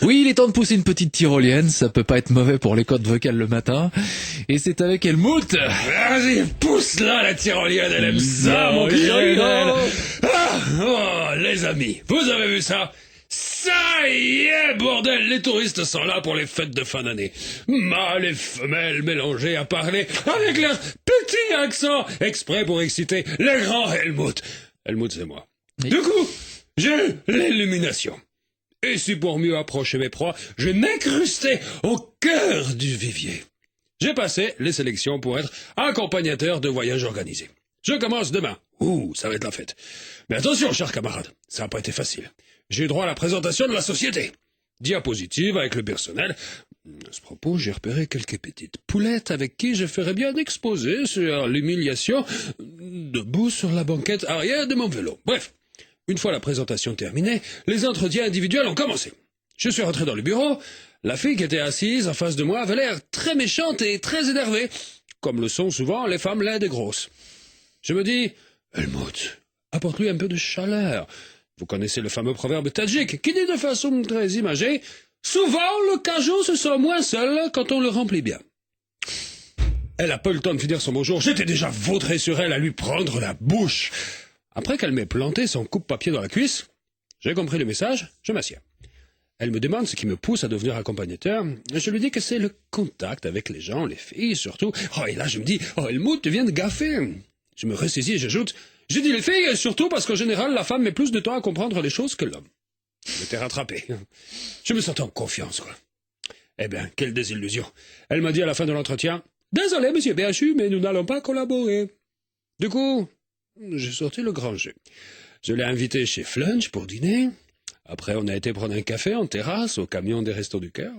Oui, il est temps de pousser une petite tyrolienne, ça peut pas être mauvais pour les cordes vocales le matin. Et c'est avec Helmut. Vas-y, pousse-la la tyrolienne, elle aime ça, mon criminel. Les amis, vous avez vu ça? Ça y est, bordel, les touristes sont là pour les fêtes de fin d'année. Mâles et femelles mélangés à parler avec leur petit accent, exprès pour exciter le grand Helmut. Helmut, c'est moi. Oui. Du coup, j'ai l'illumination. Et si pour mieux approcher mes proies, je m'incrustais au cœur du vivier. J'ai passé les sélections pour être accompagnateur de voyage organisé. Je commence demain. Ça va être la fête. Mais attention, chers camarades, ça n'a pas été facile. J'ai eu droit à la présentation de la société. Diapositive avec le personnel. À ce propos, j'ai repéré quelques petites poulettes avec qui je ferais bien exposer sur l'humiliation debout sur la banquette arrière de mon vélo. Bref, une fois la présentation terminée, les entretiens individuels ont commencé. Je suis rentré dans le bureau. La fille qui était assise en face de moi avait l'air très méchante et très énervée, comme le sont souvent les femmes laides et grosses. Je me dis, Helmut, apporte-lui un peu de chaleur. Vous connaissez le fameux proverbe tadjik qui dit de façon très imagée, souvent le cajot se sent moins seul quand on le remplit bien. Elle n'a pas eu le temps de finir son bonjour, j'étais déjà vautré sur elle à lui prendre la bouche. Après qu'elle m'ait planté son coupe-papier dans la cuisse, j'ai compris le message, je m'assieds. Elle me demande ce qui me pousse à devenir accompagnateur. Je lui dis que c'est le contact avec les gens, les filles surtout. Et là je me dis, Helmut, tu viens de gaffer. Je me ressaisis et j'ajoute, j'ai dit les filles, surtout parce qu'en général, la femme met plus de temps à comprendre les choses que l'homme. Je m'étais rattrapé. Je me sentais en confiance, quoi. Eh bien, quelle désillusion. Elle m'a dit à la fin de l'entretien, « Désolé, monsieur BHU, mais nous n'allons pas collaborer. » Du coup, j'ai sorti le grand jeu. Je l'ai invité chez Flunch pour dîner. Après, on a été prendre un café en terrasse au camion des Restos du Cœur.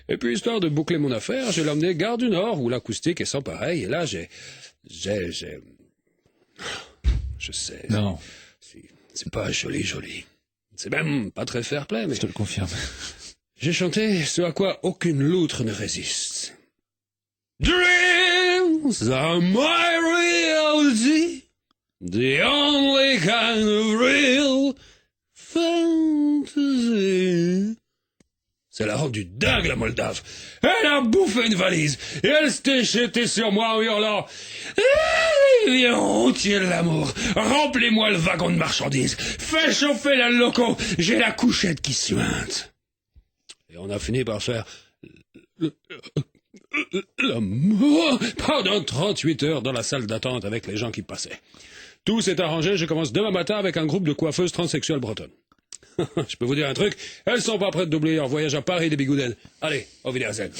Et puis, histoire de boucler mon affaire, je l'ai emmené Gare du Nord, où l'acoustique est sans pareil. Et là, Je sais. Non. C'est pas joli. C'est même pas très fair-play, mais... Je te le confirme. J'ai chanté ce à quoi aucune loutre ne résiste. Dreams are my reality, the only kind of real fantasy. C'est la rendu dingue, la Moldave. Elle a bouffé une valise et elle s'était jetée sur moi en hurlant « Viens, on tient l'amour, remplis-moi le wagon de marchandises, fais chauffer la loco, j'ai la couchette qui suinte. » Et on a fini par faire l'amour pendant 38 heures dans la salle d'attente avec les gens qui passaient. Tout s'est arrangé, je commence demain matin avec un groupe de coiffeuses transsexuelles bretonnes. Je peux vous dire un truc, elles sont pas prêtes d'oublier leur voyage à Paris des Bigouden. Allez, au Wiedersehen.